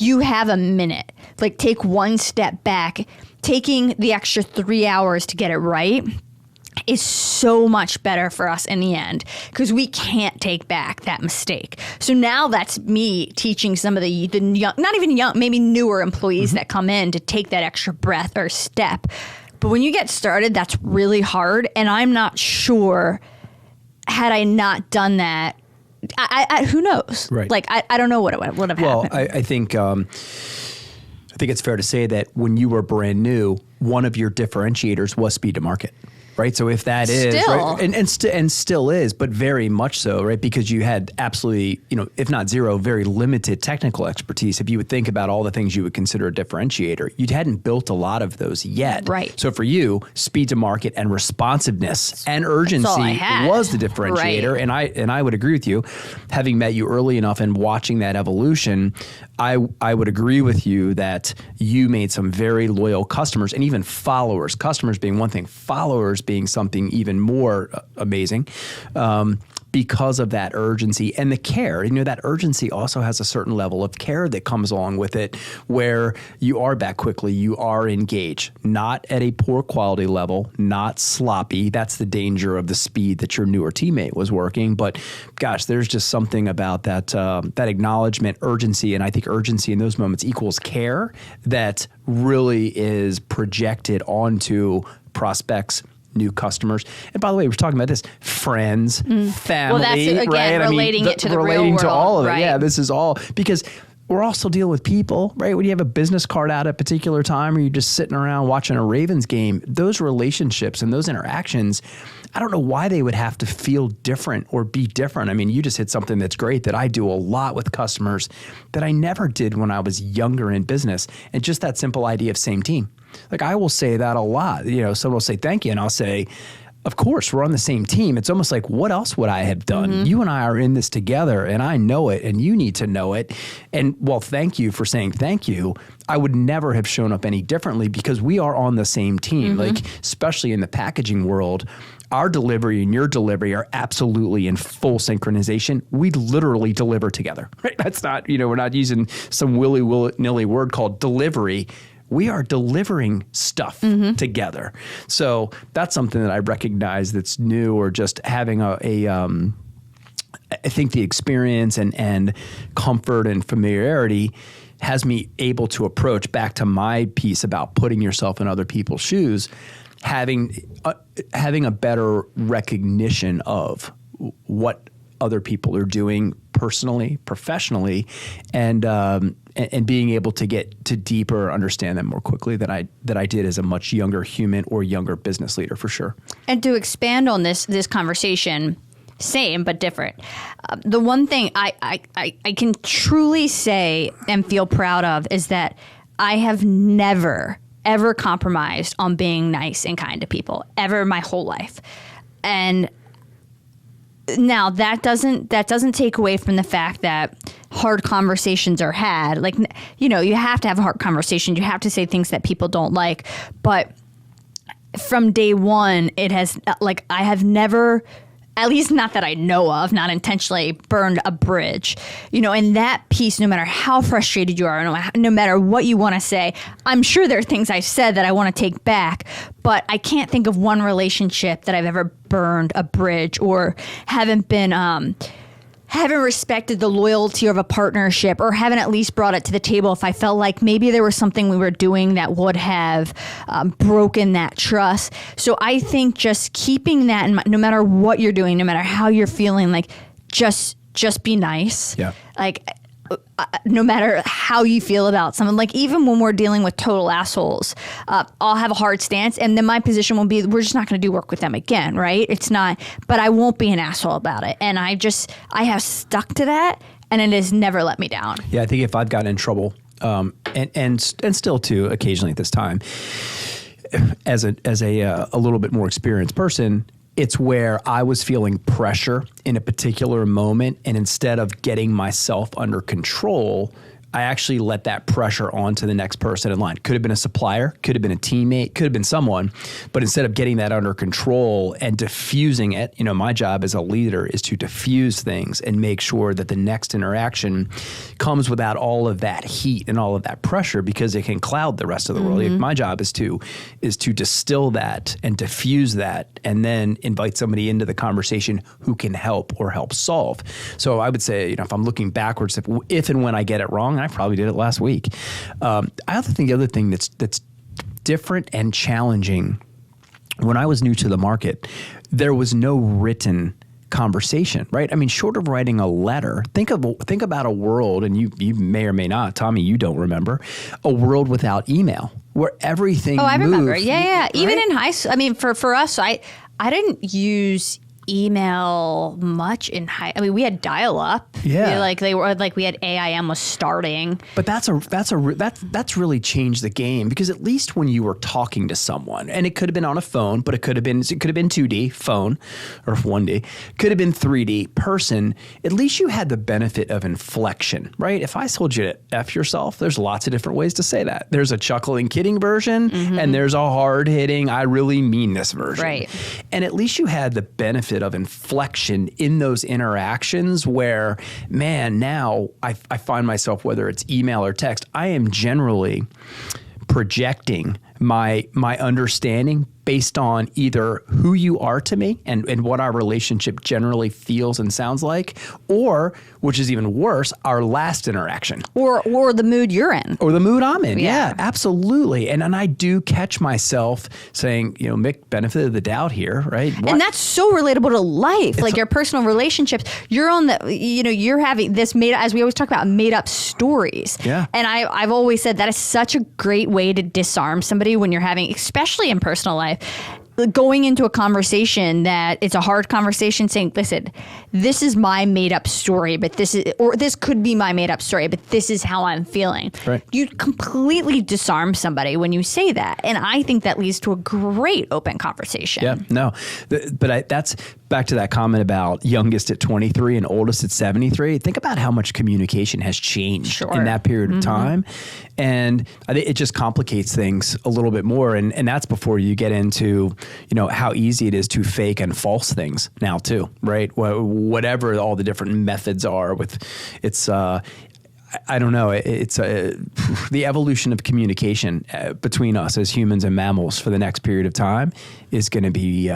B: you have a minute, like take one step back. Taking the extra 3 hours to get it right is so much better for us in the end, because we can't take back that mistake. So now that's me teaching some of the young, not even young, maybe newer employees mm-hmm. that come in to take that extra breath or step. But when you get started, that's really hard. And I'm not sure, had I not done that, I who knows? Right. Like, I don't know what would have happened.
A: Well, I think it's fair to say that when you were brand new, one of your differentiators was speed to market. Right. So if that is right, and still is, but very much so, right? Because you had absolutely, if not zero, very limited technical expertise. If you would think about all the things you would consider a differentiator, you hadn't built a lot of those yet. Right. So for you, speed to market and responsiveness and urgency was the differentiator. Right. And I would agree with you, having met you early enough and watching that evolution. I would agree with you that you made some very loyal customers and even followers. Customers being one thing, followers being something even more amazing, because of that urgency and the care. That urgency also has a certain level of care that comes along with it, where you are back quickly, you are engaged, not at a poor quality level, not sloppy. That's the danger of the speed that your newer teammate was working. But gosh, there's just something about that acknowledgement, urgency, and I think urgency in those moments equals care that really is projected onto prospects, new customers. And by the way, we're talking about this, friends, family, well, that's, again, right?
B: Relating it to the real world.
A: To all of it.
B: Right.
A: Yeah, this is all because we're also dealing with people, right? When you have a business card out at a particular time or you're just sitting around watching a Ravens game, those relationships and those interactions, I don't know why they would have to feel different or be different. I mean, you just hit something that's great that I do a lot with customers that I never did when I was younger in business. And just that simple idea of same team. Like I will say that a lot. Someone will say thank you, and I'll say, of course, we're on the same team. It's almost like, what else would I have done? You and I are in this together, and I know it, and you need to know it. And well, thank you for saying thank you. I would never have shown up any differently because we are on the same team. Like, especially in the packaging world, our delivery and your delivery are absolutely in full synchronization. We literally deliver together, right? That's not, we're not using some willy-nilly word called delivery. We are delivering stuff together. So that's something that I recognize that's new, or just having I think the experience and comfort and familiarity has me able to approach back to my piece about putting yourself in other people's shoes, having a better recognition of what other people are doing personally, professionally, and being able to get to deeper understand them more quickly than I did as a much younger human or younger business leader, for sure. And
B: to expand on this conversation, same but different. The one thing I can truly say and feel proud of is that I have never ever compromised on being nice and kind to people ever my whole life. And now that doesn't take away from the fact that hard conversations are had. Like, you have to have a hard conversation. You have to say things that people don't like. But from day one, it has, like, I have never, at least not that I know of, not intentionally burned a bridge. And that piece, no matter how frustrated you are, no matter what you want to say, I'm sure there are things I've said that I want to take back, but I can't think of one relationship that I've ever burned a bridge or haven't respected the loyalty of a partnership, or haven't at least brought it to the table if I felt like maybe there was something we were doing that would have broken that trust. So I think just keeping that in mind, no matter what you're doing, no matter how you're feeling, like just be nice. Yeah. Like, no matter how you feel about someone, like even when we're dealing with total assholes, I'll have a hard stance, and then my position will be, we're just not going to do work with them again, right? It's not, but I won't be an asshole about it. And I have stuck to that, and it has never let me down. Yeah, I think if I've gotten in trouble, and still too occasionally at this time, as a little bit more experienced person, it's where I was feeling pressure in a particular moment, and instead of getting myself under control, I actually let that pressure on to the next person in line. Could have been a supplier, could have been a teammate, could have been someone, but instead of getting that under control and diffusing it, my job as a leader is to diffuse things and make sure that the next interaction comes without all of that heat and all of that pressure, because it can cloud the rest of the world. My job is to distill that and diffuse that, and then invite somebody into the conversation who can help or help solve. So I would say, if I'm looking backwards, if and when I get it wrong, I probably did it last week. I also think the other thing that's different and challenging, when I was new to the market, there was no written conversation, right? I mean, short of writing a letter, think about a world, and you may or may not, Tommy, you don't remember, a world without email, where everything moved. I remember. Yeah. Right? Even in high school, I mean, for us, I didn't use email much in high. I mean, we had dial-up. Yeah, we had AIM was starting. But that's really changed the game, because at least when you were talking to someone, and it could have been on a phone, but it could have been 2D phone, or 1D, could have been 3D person. At least you had the benefit of inflection, right? If I told you to F yourself, there's lots of different ways to say that. There's a chuckling, kidding version, and there's a hard hitting, I really mean this version. Right. And at least you had the benefit of inflection in those interactions, where, man, now I find myself, whether it's email or text, I am generally projecting my understanding based on either who you are to me and what our relationship generally feels and sounds like, or, which is even worse, our last interaction. Or the mood you're in. Or the mood I'm in. Yeah, absolutely. And I do catch myself saying, Mick, benefit of the doubt here, right? And that's so relatable to life, like your personal relationships. You're on you're having this as we always talk about, made up stories. Yeah. And I've always said that is such a great way to disarm somebody when you're having, especially in personal life. going into a conversation that it's a hard conversation, saying, listen, this is my made up story, but this could be my made up story, but this is how I'm feeling.
A: Right.
B: You completely disarm somebody when you say that. And I think that leads to a great open conversation.
A: Yeah, no, but that's back to that comment about youngest at 23 and oldest at 73. Think about how much communication has changed in that period of time. And I think it just complicates things a little bit more. And that's before you get into, how easy it is to fake and false things now too, right? Whatever all the different methods are I don't know. It's the evolution of communication between us as humans and mammals for the next period of time is going to be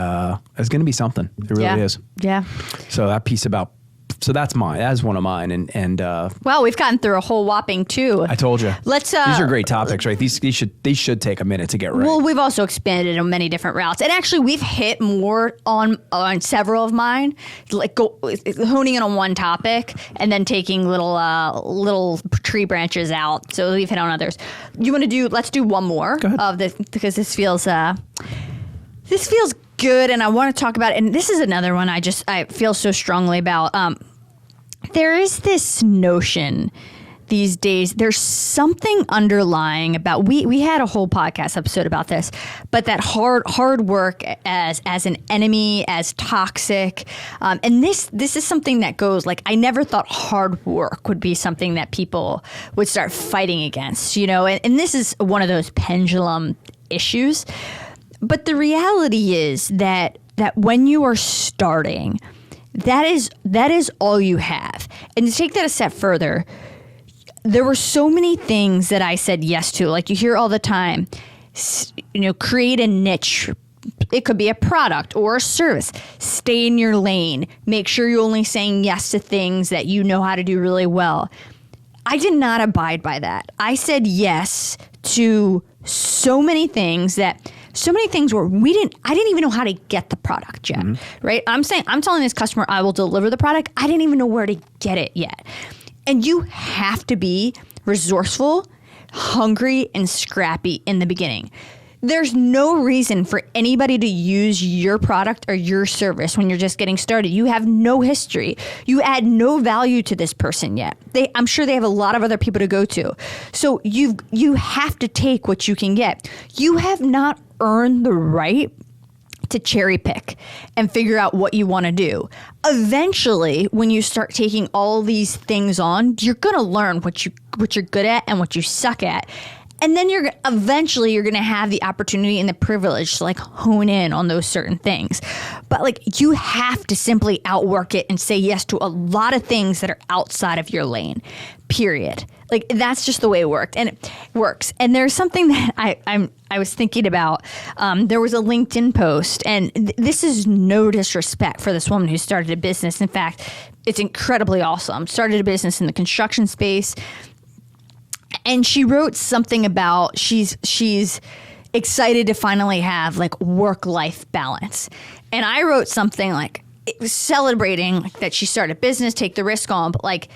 A: something. It really is.
B: Yeah.
A: So that's mine. That's one of mine. And
B: well, we've gotten through a whole whopping 2.
A: I told you.
B: These
A: are great topics, right? These should take a minute to get right.
B: Well, we've also expanded on many different routes, and actually, we've hit more on several of mine, like honing in on one topic and then taking little tree branches out. So we've hit on others. Let's do one more of this because this feels good, and I want to talk about it. And this is another one I feel so strongly about. There is this notion these days, there's something underlying about, we had a whole podcast episode about this, but that hard work as an enemy, as toxic. And this is something that goes, like, I never thought hard work would be something that people would start fighting against, and this is one of those pendulum issues. But the reality is that when you are starting, that is all you have. And to take that a step further, there were so many things that I said yes to. Like you hear all the time, create a niche. It could be a product or a service. Stay in your lane. Make sure you're only saying yes to things that you know how to do really well. I did not abide by that. I said yes to so many things where I didn't even know how to get the product yet, right? I'm telling this customer I will deliver the product. I didn't even know where to get it yet. And you have to be resourceful, hungry, and scrappy in the beginning. There's no reason for anybody to use your product or your service when you're just getting started. You have no history. You add no value to this person yet. I'm sure they have a lot of other people to go to. So you have to take what you can get. You have not earned the right to cherry pick and figure out what you want to do. Eventually, when you start taking all these things on, you're going to learn what you're good at and what you suck at. And then you're going to have the opportunity and the privilege to hone in on those certain things. But you have to simply outwork it and say yes to a lot of things that are outside of your lane, period. That's just the way it worked, and it works. And there's something that I was thinking about. There was a LinkedIn post, and this is no disrespect for this woman who started a business. In fact, it's incredibly awesome. Started a business in the construction space. And she wrote something about she's excited to finally have work-life balance. And I wrote something celebrating that she started a business, take the risk on, but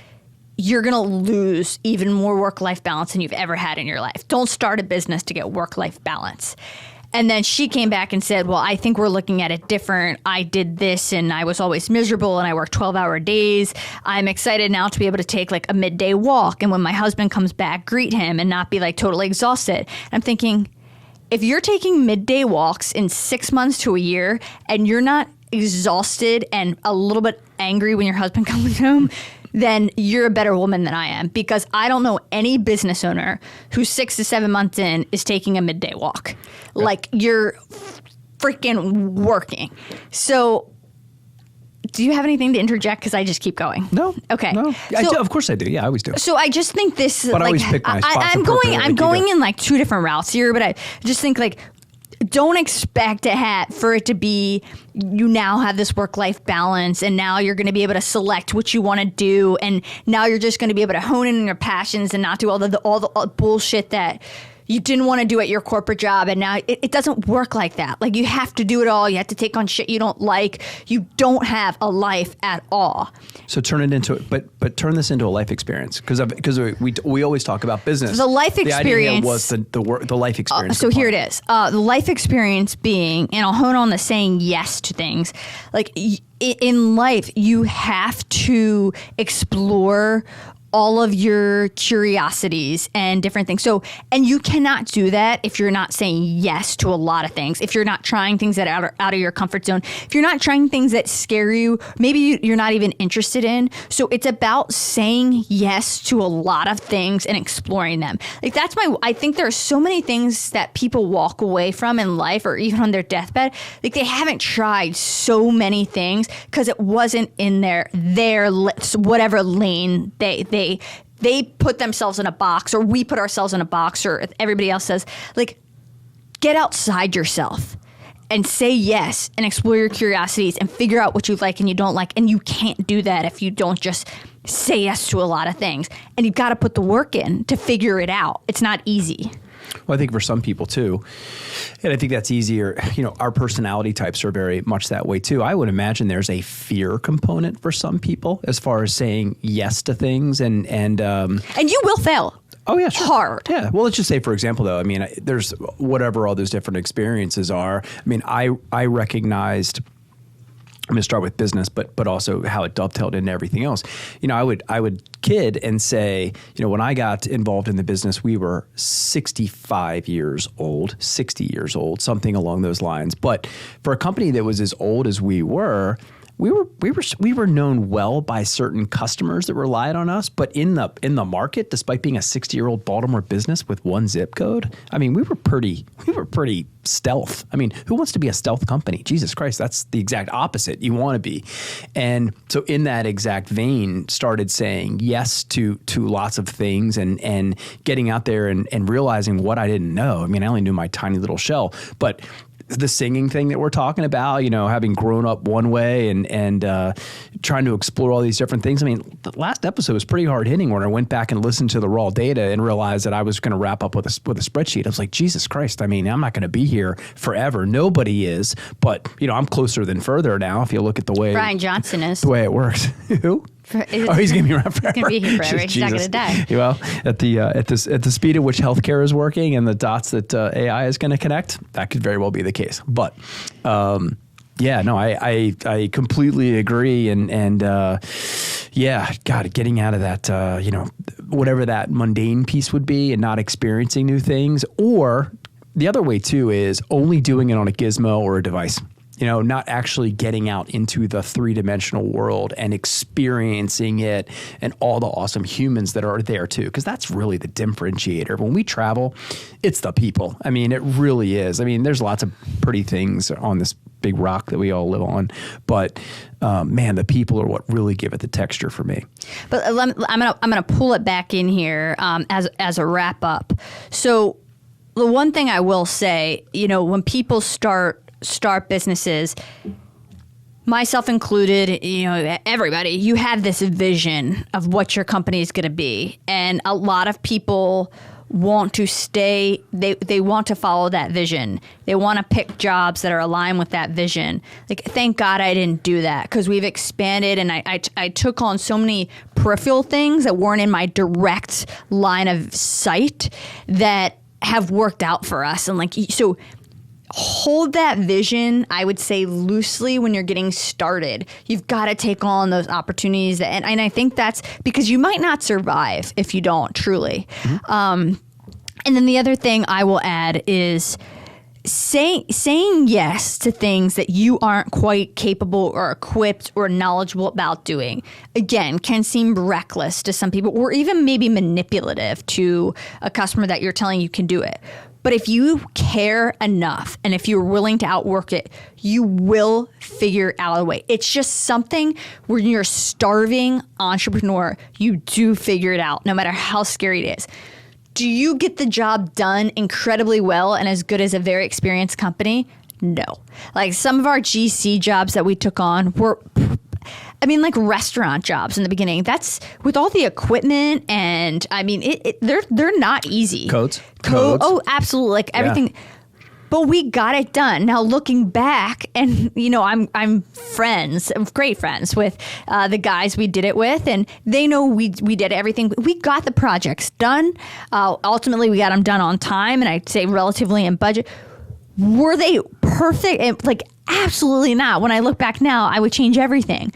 B: you're going to lose even more work-life balance than you've ever had in your life. Don't start a business to get work-life balance. And then she came back and said, well, I think we're looking at it different. I did this and I was always miserable and I worked 12-hour days. I'm excited now to be able to take a midday walk. And when my husband comes back, greet him and not be totally exhausted. And I'm thinking, if you're taking midday walks in 6 months to a year and you're not exhausted and a little bit angry when your husband comes home, then you're a better woman than I am, because I don't know any business owner who 6 to 7 months in is taking a midday walk. Yep. You're freaking working. So do you have anything to interject? Because I just keep going.
A: No.
B: Okay.
A: No. Of course I do. Yeah, I always do.
B: So I just think this,
A: but I always pick my spots.
B: I'm going in 2 different routes here, but I just think don't expect for it to be, you now have this work-life balance and now you're going to be able to select what you want to do, and now you're just going to be able to hone in on your passions and not do all the bullshit that you didn't want to do at your corporate job, and now it doesn't work like that. Like, you have to do it all. You have to take on shit you don't like. You don't have a life at all.
A: So turn it into, but turn this into a life experience, because we always talk about business.
B: The life experience
A: was the life experience.
B: So here it is. The life experience being, and I'll hone on the saying yes to things. Like, in life, you have to explore all of your curiosities and different things. So, and you cannot do that if you're not saying yes to a lot of things, if you're not trying things that are out of your comfort zone, if you're not trying things that scare you, maybe you're not even interested in. So it's about saying yes to a lot of things and exploring them. Like, I think there are so many things that people walk away from in life, or even on their deathbed. Like, they haven't tried so many things because it wasn't in their whatever lane they put themselves in a box, or we put ourselves in a box, or everybody else says. Like, get outside yourself and say yes and explore your curiosities and figure out what you like and you don't like. And you can't do that if you don't just say yes to a lot of things. And you've got to put the work in to figure it out. It's not easy.
A: Well, I think for some people too, and I think that's easier. Our personality types are very much that way too. I would imagine there's a fear component for some people as far as saying yes to things, and
B: you will fail.
A: Oh yeah, sure.
B: Hard.
A: Yeah. Well, let's just say, for example, though, there's whatever all those different experiences are. I recognized. I'm going to start with business, but also how it dovetailed into everything else. I would kid and say, when I got involved in the business, we were 65 years old, 60 years old, something along those lines. But for a company that was as old as we were known well by certain customers that relied on us. But in the market, despite being a 60-year-old Baltimore business with one zip code, we were pretty stealth. Who wants to be a stealth company? Jesus Christ, that's the exact opposite. You want to be. And so in that exact vein, started saying yes to lots of things and getting out there and realizing what I didn't know. I only knew my tiny little shell, but the singing thing that we're talking about, having grown up one way and trying to explore all these different things. The last episode was pretty hard hitting when I went back and listened to the raw data and realized that I was going to wrap up with a spreadsheet. I was like, Jesus Christ. I'm not going to be here forever. Nobody is, but I'm closer than further now. If you look at the way
B: Brian Johnson is,
A: the way it works. Who? He's going to be around forever.
B: He's going to be here forever. He's not going to die.
A: Well, at the speed at which healthcare is working and the dots that AI is going to connect, that could very well be the case. But I completely agree. And God, getting out of that, whatever that mundane piece would be, and not experiencing new things. Or the other way too is only doing it on a gizmo or a device. Not actually getting out into the three-dimensional world and experiencing it and all the awesome humans that are there too. Because that's really the differentiator. When we travel, it's the people. It really is. There's lots of pretty things on this big rock that we all live on. But the people are what really give it the texture for me.
B: But I'm gonna pull it back in here as a wrap up. So the one thing I will say, when people start businesses, myself included, everybody, you have this vision of what your company is going to be. And a lot of people want to stay, they want to follow that vision. They want to pick jobs that are aligned with that vision. Like, thank God I didn't do that, because we've expanded and I took on so many peripheral things that weren't in my direct line of sight that have worked out for us. And so hold that vision, I would say, loosely when you're getting started. You've got to take on those opportunities. And I think that's because you might not survive if you don't, truly. Mm-hmm. And then the other thing I will add is saying yes to things that you aren't quite capable or equipped or knowledgeable about doing, again, can seem reckless to some people, or even maybe manipulative to a customer that you're telling you can do it. But if you care enough and if you're willing to outwork it, you will figure out a way. It's just something when you're a starving entrepreneur, you do figure it out, no matter how scary it is. Do you get the job done incredibly well and as good as a very experienced company? No. Like, some of our GC jobs that we took on were, I mean, like restaurant jobs in the beginning, that's with all the equipment and I mean, they're not easy.
A: Codes.
B: Oh, absolutely. Like everything. Yeah. But we got it done. Now looking back, and I'm great friends with the guys we did it with, and they know we did everything. We got the projects done. Ultimately, we got them done on time, and I'd say relatively in budget. Were they perfect? Like absolutely not. When I look back now, I would change everything.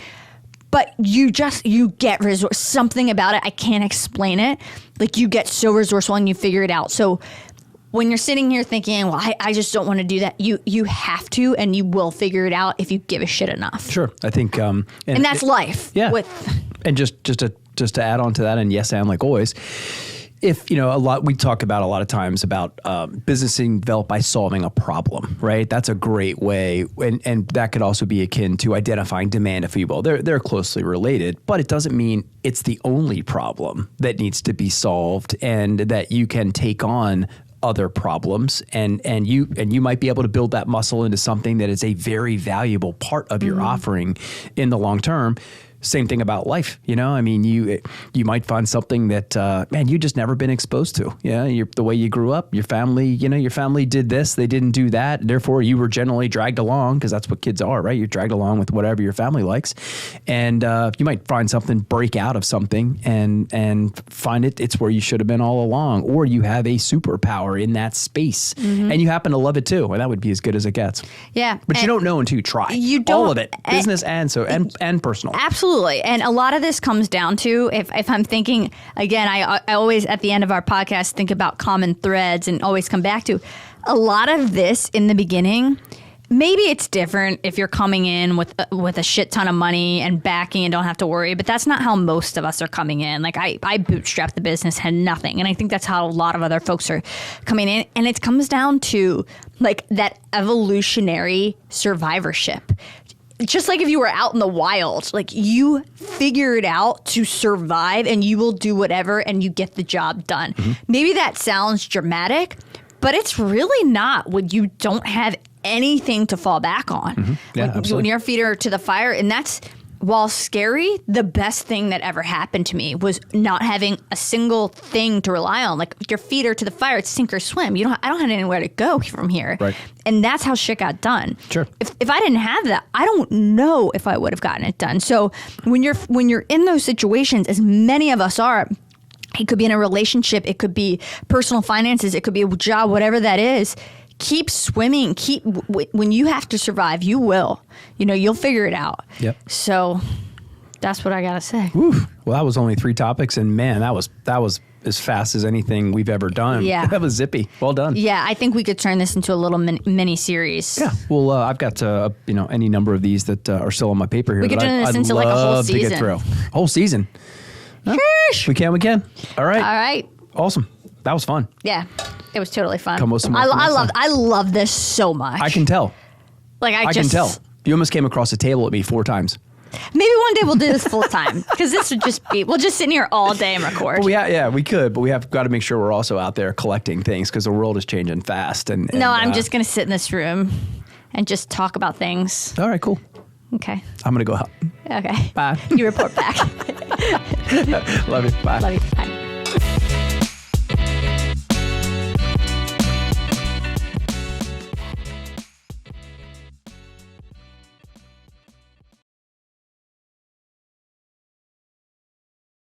B: But you get something about it. I can't explain it. Like you get so resourceful and you figure it out. So when you're sitting here thinking, well, I just don't want to do that, you have to, and you will figure it out if you give a shit enough.
A: Sure, I think, and
B: that's life.
A: Yeah. And just to add on to that, and yes, and like always, if we talk about a lot of times about business being developed by solving a problem, right? That's a great way, and that could also be akin to identifying demand, if you will. They're closely related, but it doesn't mean it's the only problem that needs to be solved, and that you can take on other problems, and you might be able to build that muscle into something that is a very valuable part of your offering in the long term. Same thing about life, I mean, you might find something that, man, you just never been exposed to. The way you grew up, your family did this, they didn't do that. Therefore, you were generally dragged along, because that's what kids are, right? You're dragged along with whatever your family likes. And you might find something, break out of something and find it's where you should have been all along. Or you have a superpower in that space and you happen to love it too. And that would be as good as it gets.
B: Yeah.
A: But you don't know until you try.
B: You don't.
A: All of it, business and personal.
B: Absolutely. And a lot of this comes down to, if I'm thinking, again, I always at the end of our podcast think about common threads and always come back to a lot of this in the beginning. Maybe it's different if you're coming in with a shit ton of money and backing and don't have to worry, but that's not how most of us are coming in. Like I bootstrapped the business, had nothing. And I think that's how a lot of other folks are coming in. And it comes down to like that evolutionary survivorship. Just like if you were out in the wild, like you figure it out to survive and you will do whatever and you get the job done. Maybe that sounds dramatic, but it's really not when you don't have anything to fall back on.
A: Yeah,
B: when your feet are to the fire. And that's, while scary, the best thing that ever happened to me was not having a single thing to rely on. Like your feet are to the fire, it's sink or swim. I don't have anywhere to go from here.
A: Right.
B: And that's how shit got done.
A: Sure.
B: If I didn't have that, I don't know if I would have gotten it done. So when you're in those situations, as many of us are, it could be in a relationship, it could be personal finances, it could be a job, whatever that is. Keep swimming. When you have to survive, you will. You'll figure it out.
A: Yep.
B: So that's what I gotta say.
A: Oof. Well, that was only 3 topics, and man, that was as fast as anything we've ever done.
B: Yeah.
A: That was zippy. Well done.
B: Yeah, I think we could turn this into a little mini series.
A: Yeah. Well, I've got any number of these that are still on my paper here.
B: We could turn this into like a whole season.
A: To get through. Whole season. No, we can. All right. Awesome. That was fun.
B: Yeah. It was totally fun.
A: I
B: love this so much.
A: I can tell.
B: I
A: can tell. You almost came across the table at me 4 times.
B: Maybe one day we'll do this full time, because this would just be, we'll just sit in here all day and record.
A: Well, we could, but we have got to make sure we're also out there collecting things, because the world is changing fast. And
B: I'm just going to sit in this room and just talk about things.
A: All right, cool.
B: Okay.
A: I'm going to go out.
B: Okay.
A: Bye.
B: You report back.
A: Love you. Bye.
B: Love you. Bye.